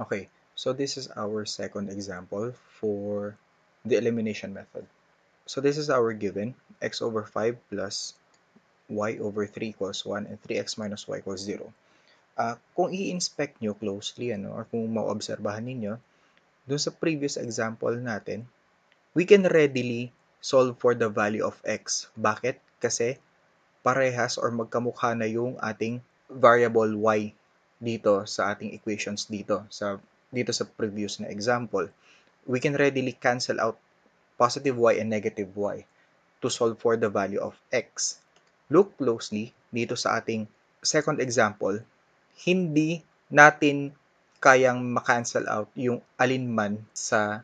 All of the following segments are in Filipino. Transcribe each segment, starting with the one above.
Okay, so this is our second example for the elimination method. So this is our given, x over 5 plus y over 3 equals 1 and 3x minus y equals 0. Kung i-inspect nyo closely, or kung maobserbahan ninyo, dun sa previous example natin, we can readily solve for the value of x. Bakit? Kasi parehas or magkamukha na yung ating variable y dito sa ating equations dito sa previous na example. We can readily cancel out positive y and negative y to solve for the value of x. Look closely dito sa ating second example, hindi natin kayang ma-cancel out yung alinman sa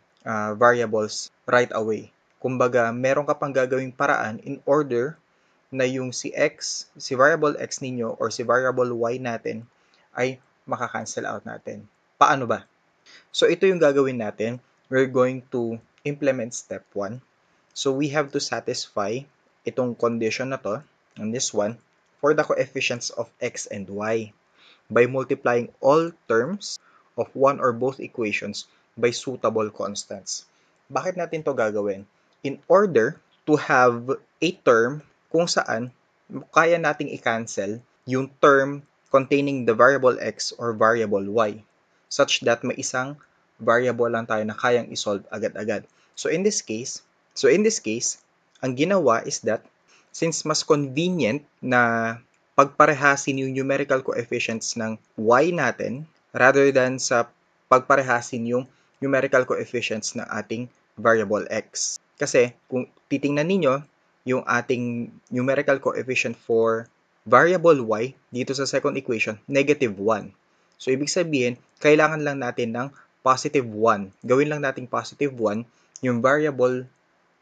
variables right away. Kumbaga, meron ka pang gagawing paraan in order na yung si variable x ninyo or si variable y natin ay maka-cancel out natin. Paano ba? So ito yung gagawin natin. We're going to implement step 1. So we have to satisfy itong condition na to, and this one, for the coefficients of x and y by multiplying all terms of one or both equations by suitable constants. Bakit natin to gagawin? In order to have a term kung saan kaya nating i-cancel yung term containing the variable x or variable y such that may isang variable lang tayo na kayang isolve agad-agad. So in this case, ang ginawa is that since mas convenient na pagparehasin yung numerical coefficients ng y natin rather than sa pagparehasin yung numerical coefficients ng ating variable x. Kasi kung titingnan ninyo, yung ating numerical coefficient for variable y dito sa second equation, negative 1. So, ibig sabihin, kailangan lang natin ng positive 1. Gawin lang natin positive 1 yung variable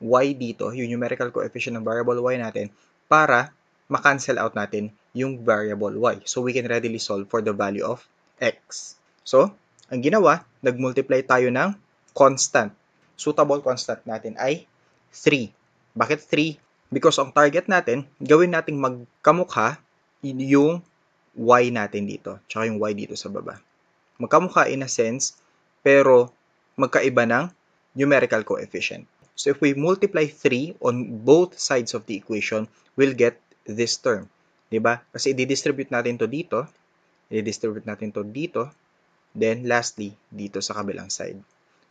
y dito, yung numerical coefficient ng variable y natin, para ma-cancel out natin yung variable y. So, we can readily solve for the value of x. So, ang ginawa, nag-multiply tayo ng constant. Suitable constant natin ay 3. Bakit 3? Because ang target natin, gawin nating magkamukha yung y natin dito, tsaka yung y dito sa baba. Magkamukha in a sense, pero magkaiba ng numerical coefficient. So if we multiply 3 on both sides of the equation, we'll get this term. Diba? Kasi i-distribute natin to dito, then lastly, dito sa kabilang side.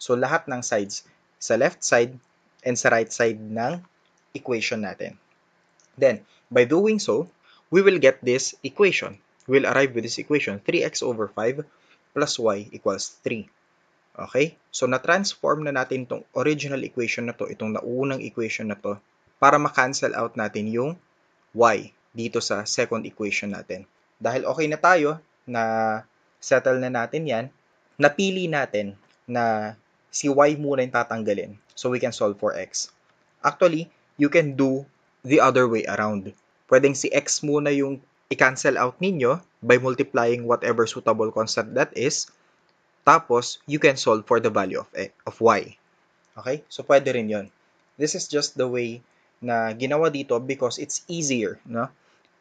So lahat ng sides, sa left side and sa right side ng equation natin. Then, by doing so, we will get this equation. We'll arrive with this equation, 3x over 5 plus y equals 3. Okay? So, na-transform na natin itong original equation na to, itong naunang equation na to, para ma-cancel out natin yung y dito sa second equation natin. Dahil okay na tayo, na settle na natin yan, napili natin na si y muna yung tatanggalin. So, we can solve for x. Actually, you can do the other way around. Pwedeng si x muna yung i-cancel out ninyo by multiplying whatever suitable constant that is. Tapos, you can solve for the value of y. Okay? So, pwede rin yun. This is just the way na ginawa dito because it's easier. No?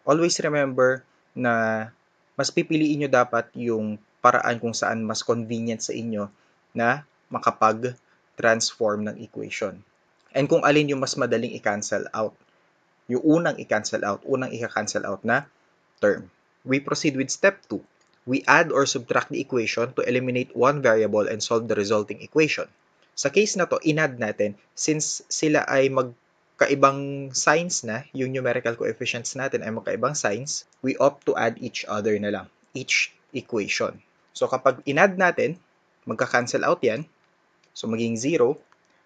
Always remember na mas pipiliin nyo dapat yung paraan kung saan mas convenient sa inyo na makapag-transform ng equation. And kung alin yung mas madaling i-cancel out. Yung unang i-cancel out na term. We proceed with step 2. We add or subtract the equation to eliminate one variable and solve the resulting equation. Sa case na to, in-add natin, since sila ay magkaibang signs na, yung numerical coefficients natin ay magkaibang signs, we opt to add each other na lang, each equation. So kapag in-add natin, magka-cancel out yan, so maging 0,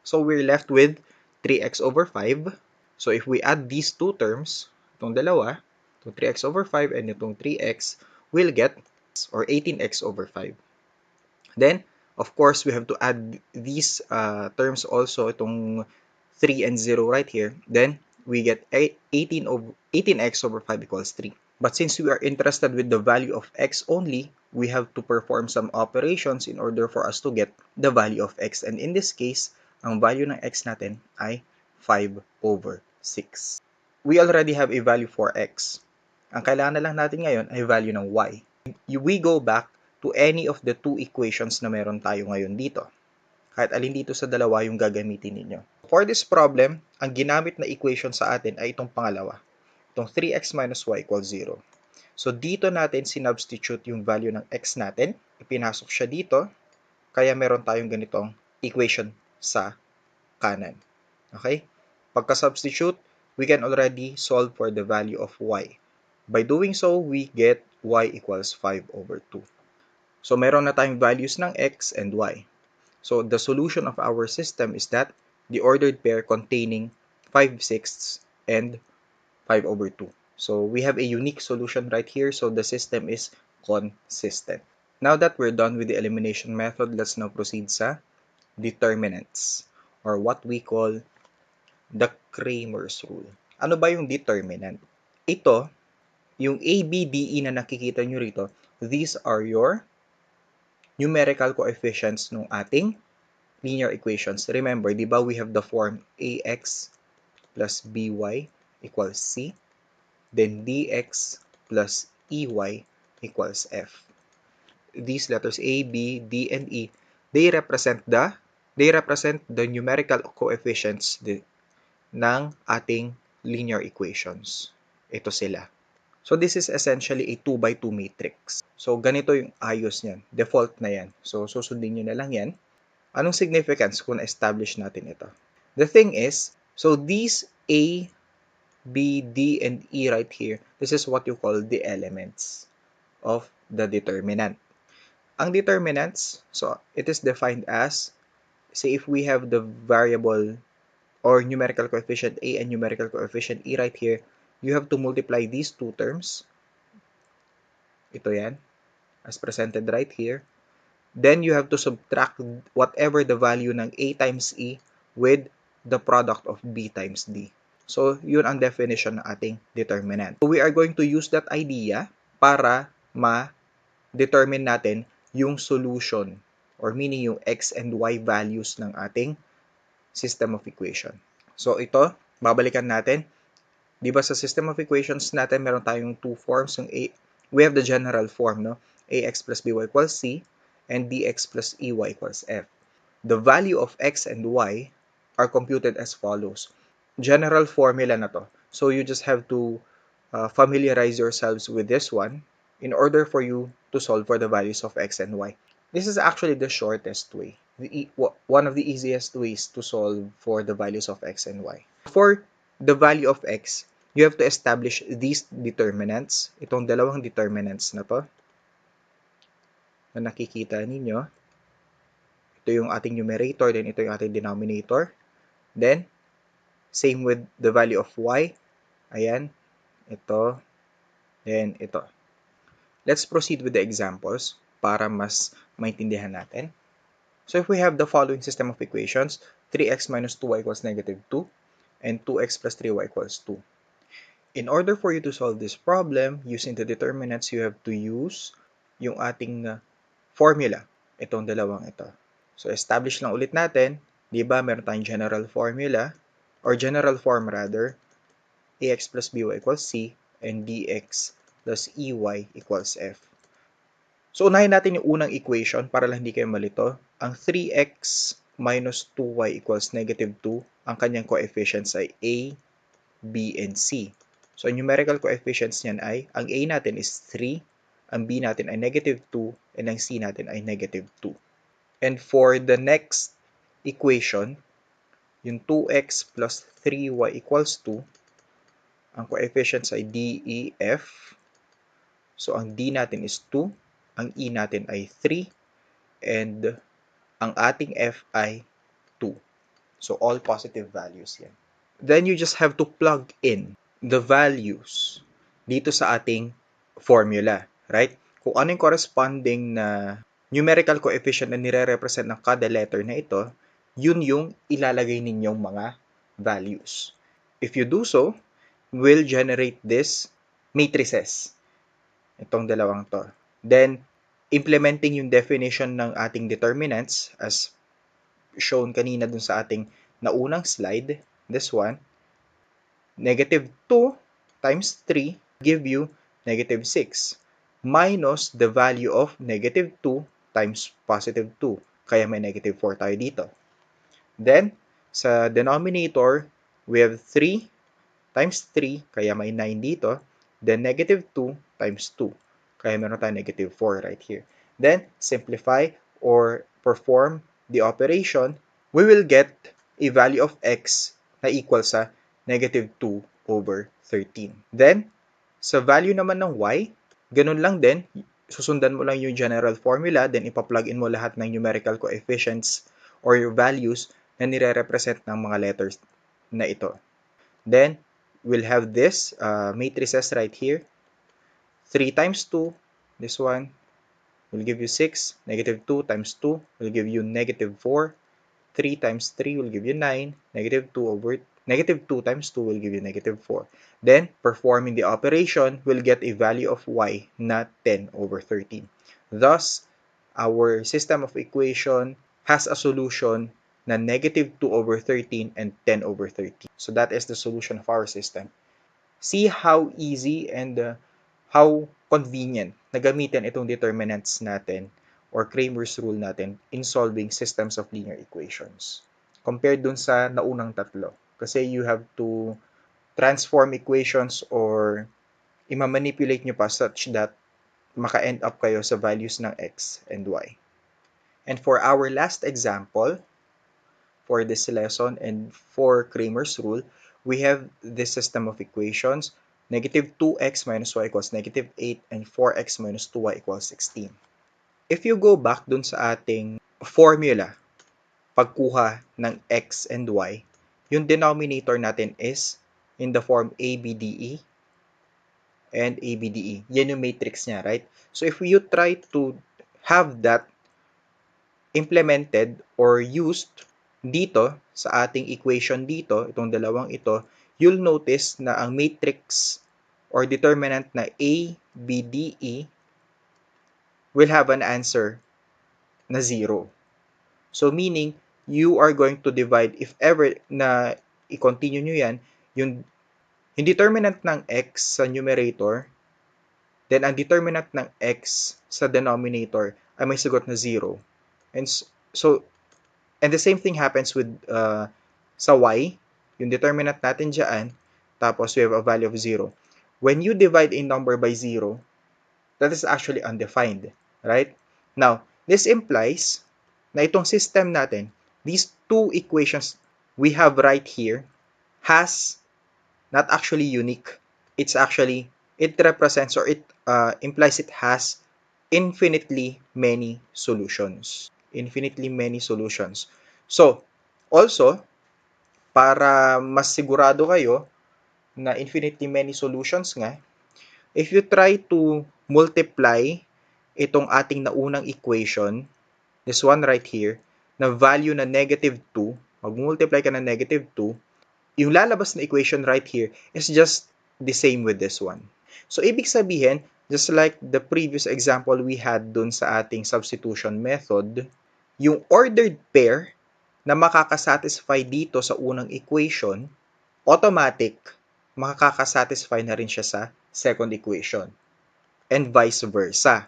so we're left with 3x over 5. So if we add these two terms, itong dalawa, itong 3x over 5 and itong 3x, we'll get or 18x over 5. Then, of course, we have to add these terms also, itong 3 and 0 right here. Then, we get 18x over 5 equals 3. But since we are interested with the value of x only, we have to perform some operations in order for us to get the value of x. And in this case, ang value ng x natin ay 5 over 6. We already have a value for x. Ang kailangan na lang natin ngayon ay value ng y. We go back to any of the two equations na meron tayo ngayon dito. Kahit alin dito sa dalawa yung gagamitin ninyo. For this problem, ang ginamit na equation sa atin ay itong pangalawa. Itong 3x minus y equals 0. So, dito natin sinubstitute yung value ng x natin. Ipinasok siya dito. Kaya meron tayong ganitong equation sa kanan. Okay? Pagka-substitute, we can already solve for the value of y. By doing so, we get y equals 5 over 2. So, meron na tayong values ng x and y. So, the solution of our system is that the ordered pair containing 5/6 and 5 over 2. So, we have a unique solution right here. So, the system is consistent. Now that we're done with the elimination method, let's now proceed sa determinants, or what we call the Cramer's rule. Ano ba yung determinant? Ito, yung A, B, D, E na nakikita nyo rito, these are your numerical coefficients ng ating linear equations. Remember, di ba we have the form ax plus by equals c, then dx plus ey equals f. These letters A, B, D, and E, they represent the numerical coefficients ng ating linear equations. Ito sila. So, this is essentially a 2 by 2 matrix. So, ganito yung ayos niyan. Default na yan. So, susundin nyo na lang yan. Anong significance kung na-establish natin ito? The thing is, so these A, B, D, and E right here, this is what you call the elements of the determinant. Ang determinants, so it is defined as, say if we have the variable or numerical coefficient A and numerical coefficient E right here, you have to multiply these two terms. Ito yan, as presented right here. Then you have to subtract whatever the value ng A times E with the product of B times D. So, yun ang definition ng ating determinant. So, we are going to use that idea para ma-determine natin yung solution, or meaning yung X and Y values ng ating system of equation. So, ito, babalikan natin. Di ba sa system of equations natin, meron tayong two forms. We have the general form, no? Ax plus by equals c, and dx plus ey equals f. The value of x and y are computed as follows. General formula na to. So you just have to familiarize yourselves with this one in order for you to solve for the values of x and y. This is actually the shortest way. One of the easiest ways to solve for the values of x and y. For the value of x, you have to establish these determinants. Itong dalawang determinants na to, na nakikita ninyo. Ito yung ating numerator, then ito yung ating denominator. Then, same with the value of y. Ayan, ito, then ito. Let's proceed with the examples para mas maintindihan natin. So, if we have the following system of equations, 3x minus 2y equals negative 2, and 2x plus 3y equals 2. In order for you to solve this problem, using the determinants, you have to use yung ating formula. Itong dalawang ito. So, establish lang ulit natin. Di ba, meron tayong general formula, or general form rather, ax plus by equals c, and dx plus ey equals f. So, unahin natin yung unang equation para lang hindi kayo malito. Ang 3x minus 2y equals negative 2, ang kanyang coefficients ay a, b, and c. So, numerical coefficients niyan ay, ang a natin is 3, ang b natin ay negative 2, and ang c natin ay negative 2. And for the next equation, yung 2x plus 3y equals 2, ang coefficients ay d, e, f. So, ang d natin is 2, ang e natin ay 3, and ang ating f ay 2. So, all positive values yan. Then, you just have to plug in the values dito sa ating formula, right? Kung ano yung corresponding na numerical coefficient na nire-represent ng kada letter na ito, yun yung ilalagay ninyong mga values. If you do so, we'll generate this matrices. Itong dalawang to. Then, implementing yung definition ng ating determinants as shown kanina dun sa ating naunang slide, this one, negative 2 times 3 give you negative 6. minus the value of negative 2 times positive 2. Kaya may negative 4 tayo dito. Then, sa denominator, we have 3 times 3, kaya may 9 dito. Then, negative 2 times 2. Kaya meron tayo negative 4 right here. Then, simplify or perform the operation, we will get a value of x na equal sa negative 2 over 13. Then, sa value naman ng y, ganun lang din. Susundan mo lang yung general formula, then ipa-plug in mo lahat ng numerical coefficients or your values na nire-represent ng mga letters na ito. Then, we'll have this matrices right here. 3 times 2, this one, will give you 6. Negative 2 times 2 will give you negative 4. 3 times 3 will give you 9. Negative 2 times 2 will give you negative 4. Then, performing the operation, we'll get a value of y na 10 over 13. Thus, our system of equation has a solution na negative 2 over 13 and 10 over 13. So that is the solution of our system. See how easy and how convenient na gamitin itong determinants natin or Cramer's rule natin in solving systems of linear equations compared dun sa naunang tatlo. Kasi you have to transform equations or ima-manipulate nyo pa such that maka-end up kayo sa values ng x and y. And for our last example for this lesson and for Cramer's rule, we have this system of equations. Negative 2x minus y equals negative 8 and 4x minus 2y equals 16. If you go back dun sa ating formula, pagkuha ng x and y, yung denominator natin is in the form ABDE and ABDE. Yan yung matrix niya, right? So if you try to have that implemented or used dito sa ating equation dito, itong dalawang ito, you'll notice na ang matrix or determinant na ABDE will have an answer na 0. So meaning, you are going to divide, if ever na i-continue nyo yan, yung determinant ng x sa numerator, then ang determinant ng x sa denominator ay may sagot na 0. And so, and the same thing happens with sa y, yung determinant natin dyan, tapos we have a value of 0. When you divide a number by 0, that is actually undefined, right? Now, this implies na itong system natin, these two equations we have right here has not actually unique. It's actually, it represents or it implies it has infinitely many solutions. Infinitely many solutions. So, also, para mas sigurado kayo na infinitely many solutions nga, if you try to multiply itong ating naunang equation, this one right here, na value na negative 2, mag-multiply ka na negative 2, yung lalabas na equation right here is just the same with this one. So, ibig sabihin, just like the previous example we had dun sa ating substitution method, yung ordered pair na makakasatisfy dito sa unang equation, automatic, makakasatisfy na rin siya sa second equation. And vice versa.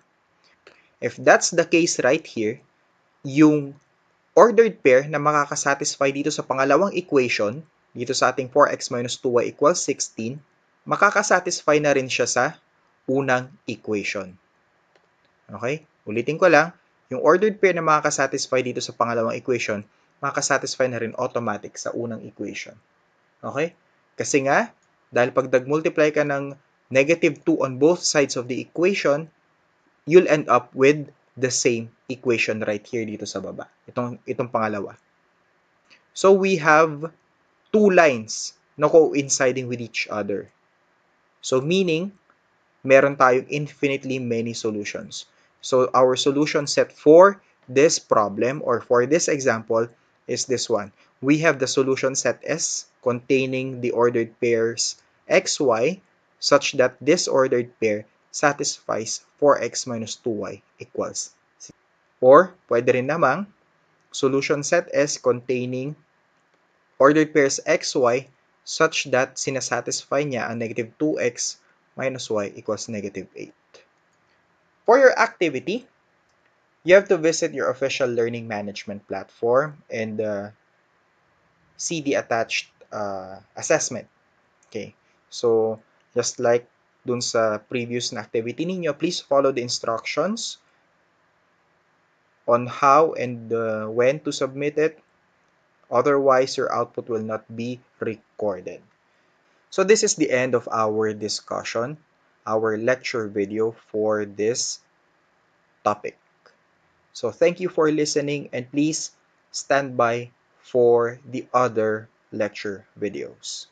If that's the case right here, yung ordered pair na makakasatisfy dito sa pangalawang equation, dito sa ating 4x minus 2y equals 16, makakasatisfy na rin siya sa unang equation. Okay? Ulitin ko lang, yung ordered pair na makakasatisfy dito sa pangalawang equation, makakasatisfy na rin automatic sa unang equation. Okay? Kasi nga, dahil pag nag-multiply ka ng negative 2 on both sides of the equation, you'll end up with the same equation right here dito sa baba. Itong pangalawa. So we have two lines na coinciding with each other. So meaning, meron tayong infinitely many solutions. So our solution set for this problem or for this example is this one. We have the solution set S containing the ordered pairs xy such that this ordered pair satisfies 4x minus 2y equals 6. Or, pwede rin namang solution set S containing ordered pairs xy such that sinasatisfy niya ang negative 2x minus y equals negative 8. For your activity, you have to visit your official learning management platform and see the attached assessment. Okay, so just like dun sa previous na activity ninyo, please follow the instructions on how and when to submit it. Otherwise, your output will not be recorded. So this is the end of our discussion, our lecture video for this topic. So thank you for listening, and please stand by for the other lecture videos.